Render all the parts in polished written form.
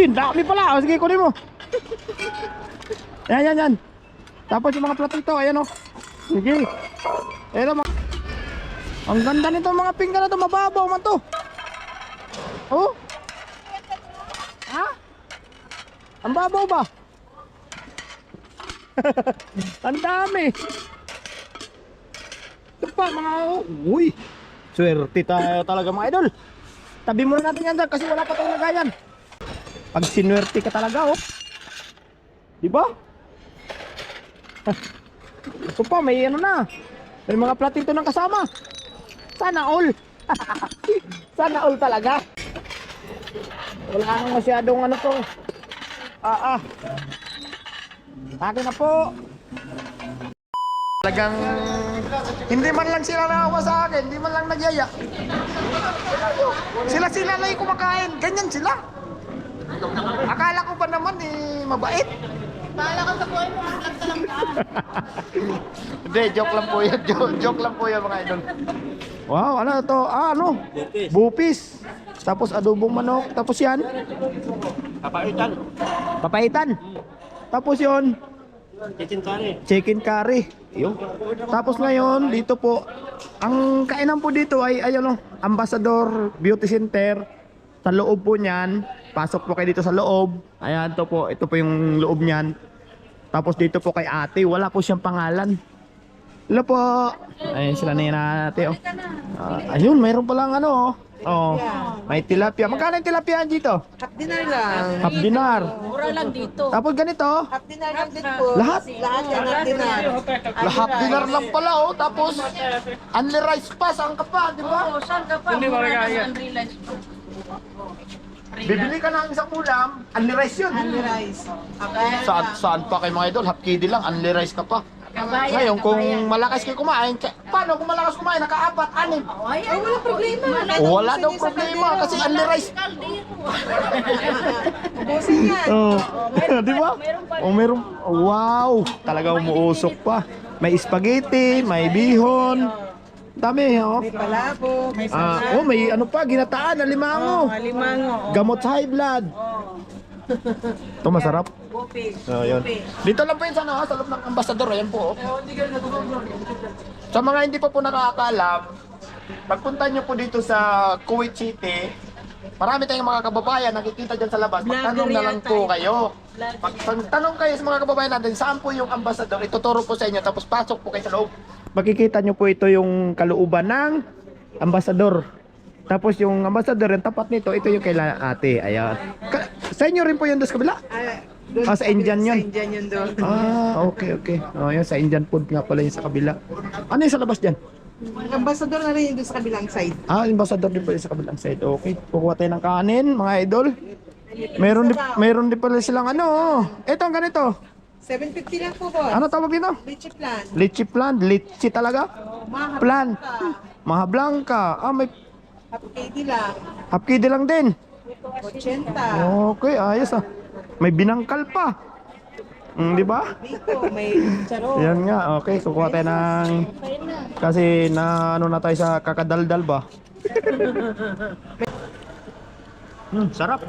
Uy, dami pala. O, sige, kunin mo. Yan. Tapos yung mga platito, ayan o. Sige. Ayan o. Ang ganda nito mga pinggan na to. Mababaw man to. Oh. Ha? Ang babaw ba? Ang dami. Ito pa mga uy. Swerte tayo talaga mga idol. Tabi muna natin yan dyan kasi wala pa tayong lagayan. Pag sinwerte ka talaga oh. Diba? Ito pa may ano na. May mga platito ng kasama. Sana all. Sana all talaga. Wala nang masyadong ano to. Akin na po. Talagang hindi man lang sila naawa sa akin, hindi man lang nagyaya. Sila lang yung kumakain, ganyan sila. Akala ko pa naman mabait. Bahala ka sa buhay mo, vlog ka lang ka. Hindi, joke lang po yan, joke lang po yan mga idol. Wow, ano to? Ano? Bupis. Tapos adobong manok, tapos yan? Papaitan. Tapos yon chicken curry. Yung. Tapos ngayon, dito po, ang kainan po dito ay ayun, Ambassador Beauty Center. Sa loob po niyan, pasok po kayo dito sa loob. Ayan to po, ito po yung loob niyan. Tapos dito po kay ate, wala po siyang pangalan. Hello po. Ayun sila na yun ate. Oh. Ayun, mayroon pa lang ano. Oh, may tilapia. Magkano yung tilapia dito? Half dinar lang. Half dinar. Mura lang dito. Tapos ganito. Half dinar lang din po. Lahat? Lahat yan half dinar. Half dinar lang pala oh. Tapos only rice pa, saan ka pa, di ba? Oo, saan ka pa? Mura lang unrealized pa. Bibili ka ng isang ulam, only rice yun. Only rice. Okay. Saan pa kayo mga idol? Half kidi lang, only rice ka pa. Ngayon, kung malakas kayo kumain, paano kung malakas kumain, naka-apat, anim? Ay, wala problema. Wala daw problema kasi only rice. Ubusin yan. Oh. Di ba? Oh, meron. Wow, talaga umuusok pa. May spaghetti, may bihon. Dami, oh. May palabo, may Oh, may ano pa, ginataan na limango. alimango. Gamot sa high blood. Ito masarap. Bupi. Oh, yun. Dito lang po yun sa loob ng Ambassador. Ayan po. Oh. Sa mga hindi pa po nakakaalam, pagpunta nyo po dito sa Kuwait City, marami tayong mga kababayan nakikita dyan sa labas. Magtanong na lang po kayo. Pagtanong kayo sa mga kababayan natin, saan po yung Ambassador? Ituturo po sa inyo, tapos pasok po kayo sa loob. Makikita nyo po ito yung kalooban ng Ambassador. Tapos yung Ambassador, yung tapat nito, ito yung kailan ate. Ayan. Sa inyo rin po yun doon sa kabila? Sa Indian yun? Sa Indian yun doon. Okay. Oh, yun, sa Indian food nga pala yung sa kabila. Ano yung sa labas dyan? Ambassador na rin yun doon sa kabilang side. Ambassador din pala sa kabilang side. Okay. Kukuha tayo ng kanin, mga idol. Meron din pala silang ano. Ito, ang ganito. 750 lang po, boss. Ano tawag dito? Leche plan. Leche plan. Leche talaga? Plan. Maha Blanca. May Half KD lang. half kid lang din. 80. Okay, ayos ah. May binangkal pa. Di ba? Dito, may charo. Yan nga, okay. Kukuha tayo ng... Kasi na ano na tayo sa kakadaldal ba? Sarap.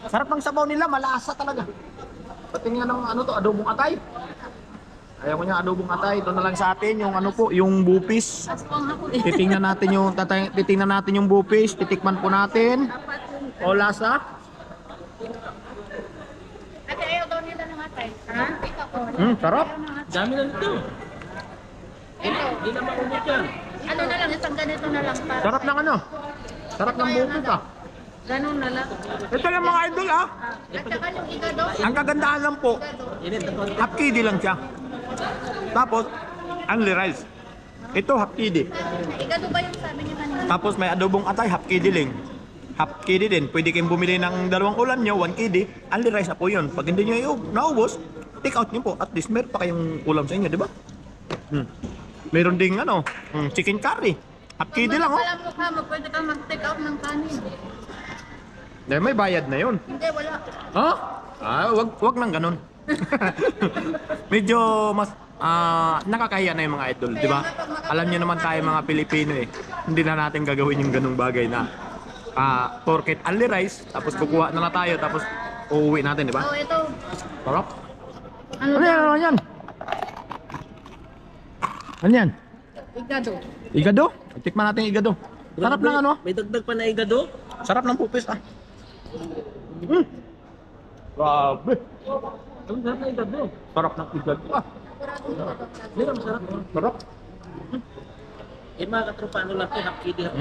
Sarap ng sabaw nila, malasa talaga. Patingin ng ano to, adobong atay. Ayaw ko niya adobong atay. Ito na lang sa atin yung ano po, yung bupis. Titingnan natin yung bupis, titikman po natin. O lasa. Ate, ayaw daw nila ng atay. Ha? Sarap. Dami na nito. Hindi na maumot yan. Ano na lang, isang ganito na lang. Para Sarap ng ano? Sarap ng bupis ah. ganun na lang. Ito yung mga idol ah. At saka yung igado. Ang kagandahan lang po, half kidi lang siya. Tapos, only rice. Ito half kidi. Igado ba yung sabi niya kanina? Tapos may adobong atay, half kidi lang. Half kidi din. Pwede kayong bumili ng dalawang ulam nyo, 1 kidi. Only rice na po yun. Pag hindi nyo naubos, take out nyo po. At least meron pa kayong ulam sa inyo, di ba? Meron ding ano, chicken curry. Half kidi lang oh. Alam mo ka, pwede kang mag-take out ng kanin. May bayad na yun. Hindi, wala. Wag nang ganun. Medyo mas nakakahiya na yung mga idol, di ba? Alam niyo naman tayo mga Pilipino eh. Hindi na natin gagawin yung ganung bagay na porket only rice, tapos kukuha na lang tayo, tapos uuwi natin, di ba? Oh, ito. Sarap. Ano Ano yan? daw? Ano yan? Ano yan? Igado. Igado? Tikman natin yung igado. Sarap ng ano? May dagdag pa na igado. Sarap ng pupis ah. Mm. Grabe. Ang sarap na igado. Sarap ng igado ah. Hindi na masarap. Sarap. Eh mga katropa, ano lang to, hapkidi lang.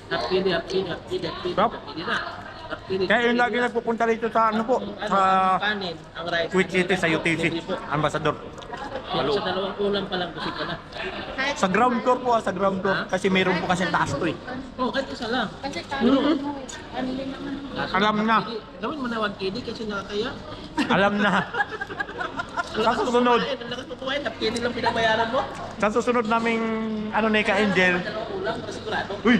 Hapkidi Sarap. na. Hapkidi. Kaya yung lagi nagpupunta dito sa ano po, Ano, sa ang kanin, ang rice. Kuwait City sa UTC, Ambassador. Pero sa dalawang kulang pa lang kasi pala. Kahit Sa ground floor po sa ground floor. Kasi mayroon po kasi taas to eh. Oh, kahit isa lang. Kasi kami mo, ano din naman. Alam na. Gawin mo na 1 KD kasi nakakaya. Alam na. Sa susunod, Lakas mo kumain, hapkidi lang pinabayaran mo. sa susunod naming ano ni Ka Angel, Dalawang kulang, para sigurado. uy,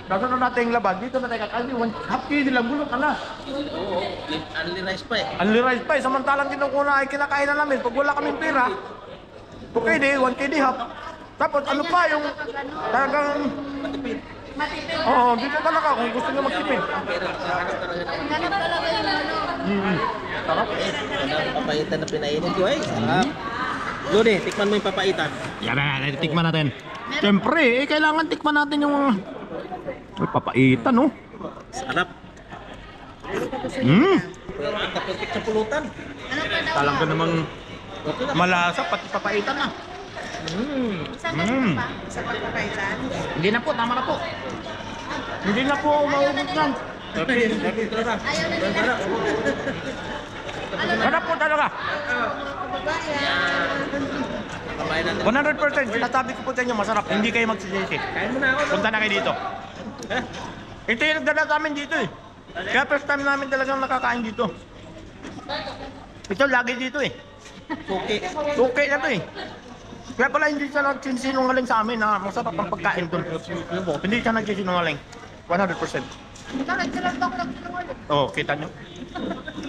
kasunod natin yung labag, dito na tayo kakali, half KD lang, bulok ka na. Oo, only rice pa eh. Unli rice pa eh, samantalang kinukuna ay kinakain na namin. Pag wala kaming pera, okay di, 1 KD half. Tapos ano pa yung talagang, Matipid. oo, dito talaga kung gusto nyo magtipid. Pero hanap talaga ng Ganap talaga yung ano. Sarap. papaitan na pinainin ko eh. Sarap. Lodi, tikman mo yung papaitan. Yan na, tikman natin. Siyempre, eh, kailangan tikman natin yung ay, papaitan, no? Sarap. Perfect sa pulutan. Ano pa daw? Talaga namang Okay na. malasa, pati papaitan na. Isang ganito pa. Sa pagpapaitan. Hindi na po, tama na po. Hindi na po maubos yan. Okay, talaga. Ayaw na nila. Sarap po talaga. Papain natin. 100%, sinasabi ko po sa inyo, masarap. Hindi kayo magsisisi. Kain mo na ako. Punta na kayo dito. Ito yung nagdala sa amin dito eh. Kaya first time namin talagang nakakain dito. Ito lagi dito eh. Okay. Okay na to eh. Kaya pala hindi siya nagsisinungaling sa amin na masarap ang pagkain doon. Hindi siya nagsisinungaling. 100%. Bakit sila ba ako nagsinungaling? Oo, oh, kita nyo.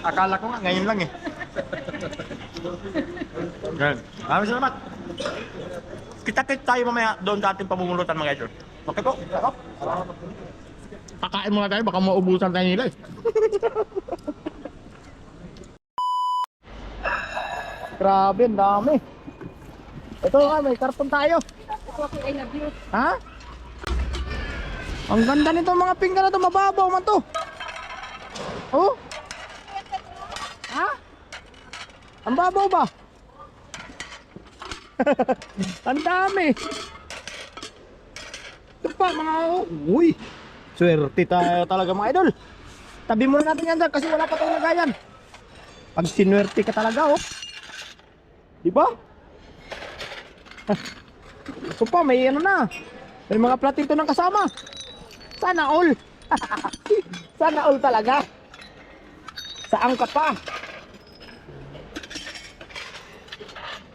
Akala ko nga, ngayon lang eh. Yan. Maraming salamat. Kita-kit tayo mamaya doon sa ating pamumulutan mga idol. Okay po? Kakain muna tayo, baka maubusan tayo nila eh. Grabe, ang dami. Ito nga, may karton tayo. I love you. Ha? Ang ganda nito mga pinggan na to, mababaw man to. Oh? Ha? Ang babaw ba? Ang dami. Ito pa mga uy. Swerte tayo talaga mga idol. Tabi muna natin yan dyan kasi wala pa tayong lagayan. Pag sinwerte ka talaga oh. Diba? Ito pa may ano na. May mga platito ng kasama. Sana all. Sana all talaga. Saan ka pa?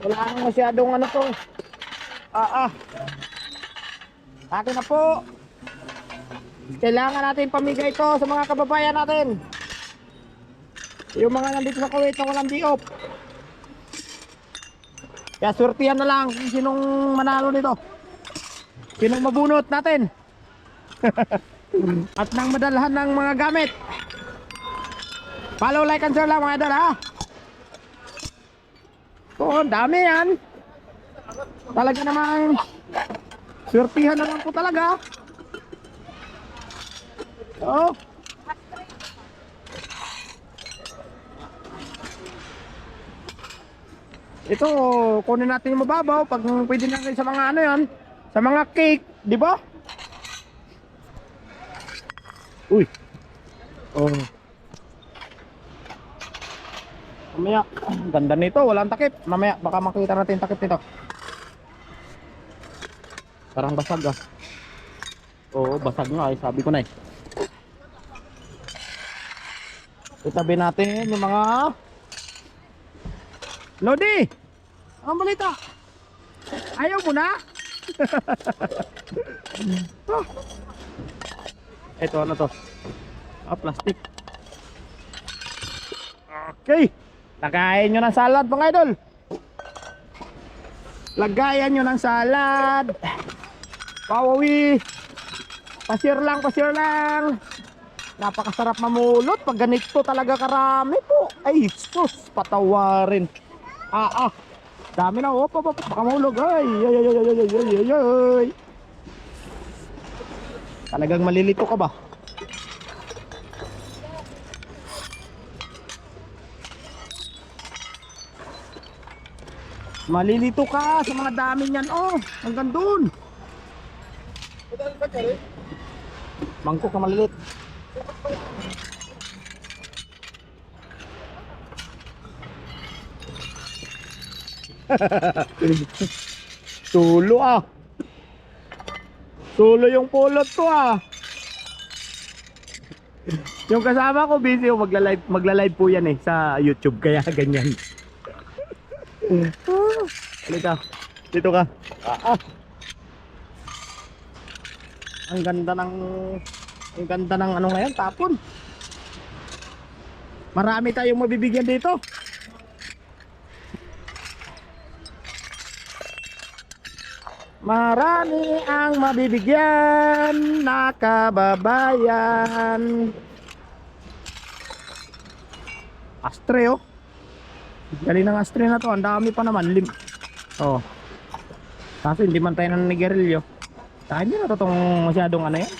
Wala nang masyadong ano to. Akin na po. Kailangan natin pamigay ito sa mga kababayan natin. Yung mga nandito sa Kuwait na walang di-off. Kaya swertihan na lang kung sinong manalo nito. Sinong mabunot natin. At nang madalhan ng mga gamit. Follow, like, and share lang mga idol ha. Oo, dami yan. Talaga namang swertihan na lang po talaga. Oo. Ito, kunin natin yung mababaw pag pwede na rin sa mga ano yan, sa mga cake, di ba? Uy. Oh. Mamaya, ganda nito, walang takip. Mamaya, baka makita natin yung takip nito. Parang basag ah. Oo, basag nga eh, sabi ko na eh. Itabi natin yung mga Lodi! Ang balita? Ayaw mo na? Oh. Ito ano to? Plastic. Okay. Lagayan nyo ng salad mga idol. Lagayan nyo ng salad. Pawawi. Pa-share lang. Napakasarap mamulot pag ganito talaga karami po. Ay, sus, patawarin. Dami na, baka mahulog. Ay. Talagang malilito ka ba? Malilito ka sa mga dami niyan, hanggang doon. Mangkok na malilit. Tulo Tulo yung pulot ko Yung kasama ko busy magla-live po yan sa YouTube kaya ganyan. Halika. Dito ka. Ang ganda ng ano ngayon, tapon. Marami tayong mabibigyan dito. Marami ang mabibigyan na kababayan. Astre Galing ng astre na to. Ang dami pa naman. Kaso hindi man tayo nanigarilyo. Hindi na to masyadong ano yan.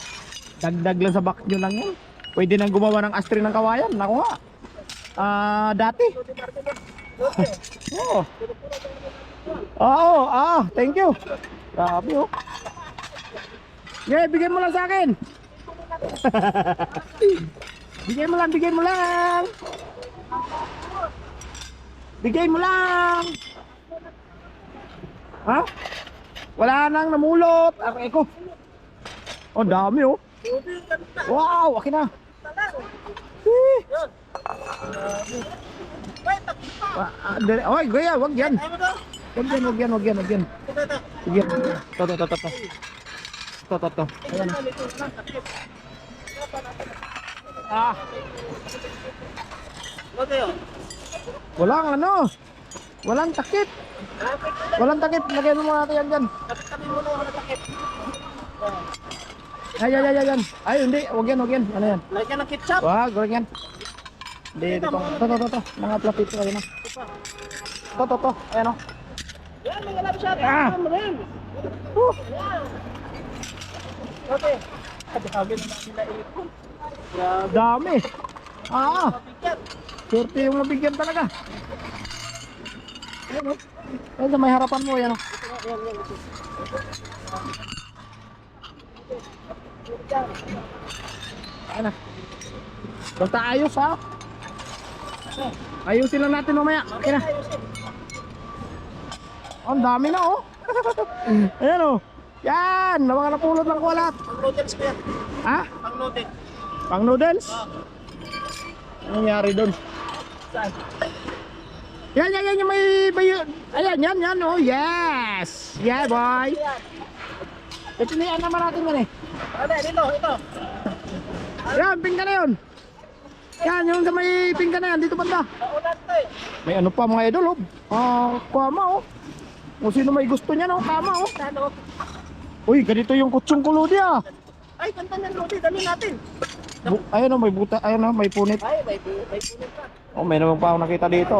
Dagdag lang sa back nyo lang yan. Pwede nang gumawa ng astre ng kawayan. Naku nga. Dati. Thank you. Grabe bigay mo lang sa akin. Bigay mo lang. Bigay mo lang. Wala nang namulot. Eko. Dami Wow, akin na. Oy, gaya, wag yan. Wag yan. Sige. To. Ayan. Walang takip. Lagyan mo muna natin yan dyan. Ayan. Ay, hindi. Wag yan. Ano yan? Lagyan ng ketchup. Wag yan. Hindi, dito. To. Mga platito. Ayan o. To. Ayan o. Yan, may lab shot. Okay. Dami na nila ipon. Dami. Swerte yung mabigyan talaga. Ayan sa may harapan mo. Ayan o. Ayan na. Basta ayos ayusin lang natin mamaya. Okay na. Ang dami na Ayan Yan, mga napulot ng kuwalat. Pang noodles ko yan. Pang noodles. Pang noodles? Anong nangyari doon? Saan? Yan yung may bayo. Ayan, yan yes. Yeah, boy. Pipilian naman natin yan Ito. Yan, pingka na yun. Yan, yung sa may pingka na yan, dito banda. Naulan to May ano pa mga idol kama Kung sino may gusto niya kama Uy, ganito yung kutsong kulodi Ay, ganda ng lodi, dali natin. Ayun may buta, may punit. Ay, may punit pa. May naman pa ako nakita dito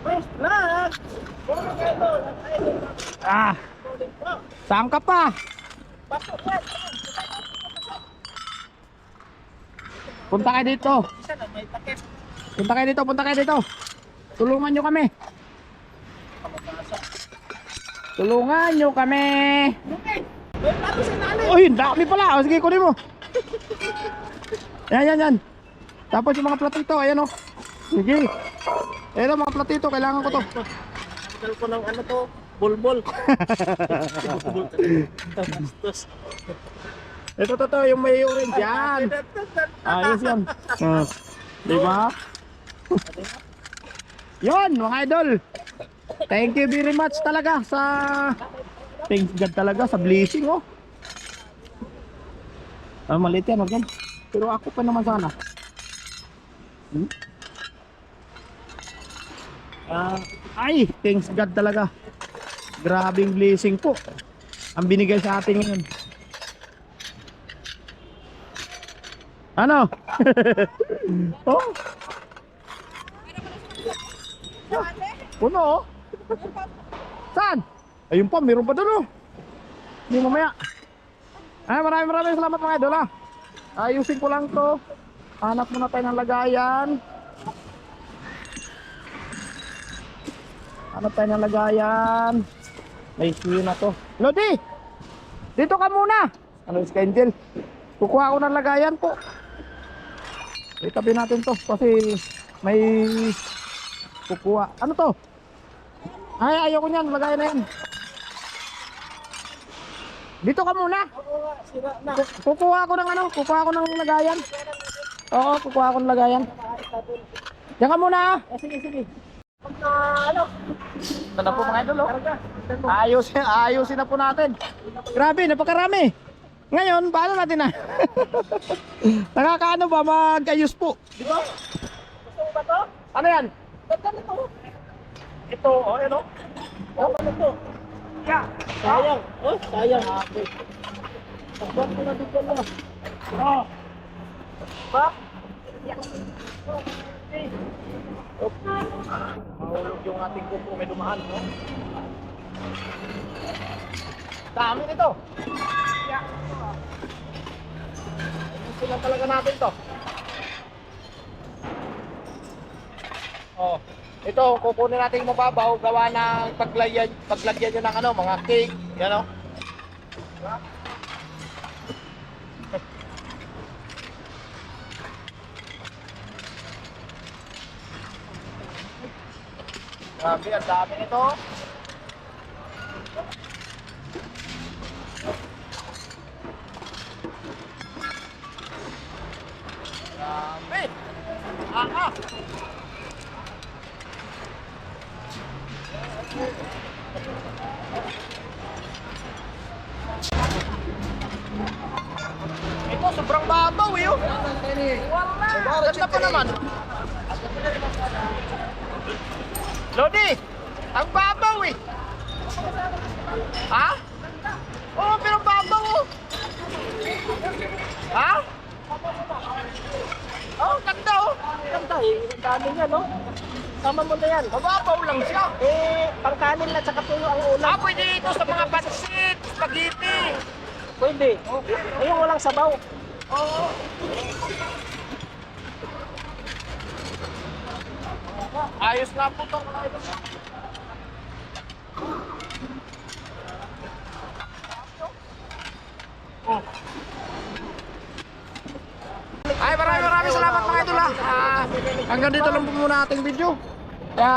First vlog. Saan ka pa? Punta kayo dito. Punta kayo dito. Tulungan nyo kami. Uy, dami pala. Sige, kunin mo. Yan. Tapos yung mga platito, ayan Sige. Ayan mga platito, kailangan ko to. Tagal ko ng bulbol. Ito, yung may orange yan. Ayos yan. Diba? Yun, mga idol. Thank you very much talaga sa thanks God talaga sa blessing maliit yan, wag yan. Pero ako pa naman sana. Ay, thanks God talaga. Grabing blessing po ang binigay sa atin ngayon. Ano? Oh. Puno oh. Saan? Ayun pa, meron pa doon oh. Hindi mamaya. Ay, maraming salamat mga idol ah. Ayusin ko lang to. Hanap muna tayo ng lagayan. Hanap tayo ng lagayan. May suyo na to. Lodi! Dito ka muna! Ano si Angel? Kukuha ko ng lagayan po. Itabi natin to kasi may kukuha. Ano to? Ay, ayoko niyan. Lagayan na yan. Dito ka muna. Kukuha ko ng ano? Kukuha ko ng lagayan. Oo, kukuha ko ng lagayan. Diyan ka muna ah. Sige. Ito na po mga idol oh. Ayusin na po natin. Grabe, napakarami. Ngayon, paano natin na? Nakakaano ba mag-ayos po? Di ba? Gusto mo ba to? Ano yan? Ito, oh, yan oh. Oh, ano to? Yeah. Sayang. Oh, sayang. Tapos ko na dito na. Oh. Pa? Mahulog yung ating kuko, may dumaan, no? Dami nito. Ayusin lang talaga natin to. Oh, ito kukunin natin yung mababaw, gawa ng paglagyan nyo ng ano, mga cake, yan o. Grabe, ang dami nito. Grabe. Ah. Ito, sobrang babaw eh. Oh. Wala. Ganda pa naman. Lodi, ang babaw eh. Ha? Oo, pero babaw oh. Ha? Oh, ganda oh. Ganda eh. Ang dami niya, no? Tama mo na yan. Mababaw lang siya. Eh, pangkanin na tsaka tuyo ang ulam. Pwede ito sa mga pansit, spaghetti. Pwede. Ayun, walang sabaw. Oo. Ayos na po ito. Oh. Ay, maraming salamat mga idol ha. Hanggang dito lang po muna ating video. Kaya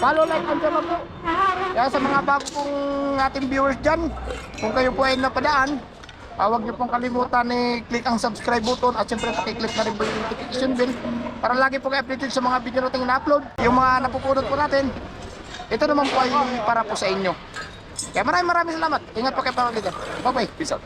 follow, like, and share lang po. Kaya sa mga bago pong ating viewers dyan, kung kayo po ay napadaan, huwag niyo pong kalimutan i-click ang subscribe button at syempre pakiclick na rin po yung notification bell para lagi po kayo updated sa mga video natin na-upload. Yung mga napupulot po natin, ito naman po ay para po sa inyo. Kaya maraming salamat. Ingat po kayo palagi dyan. Bye bye. Peace out.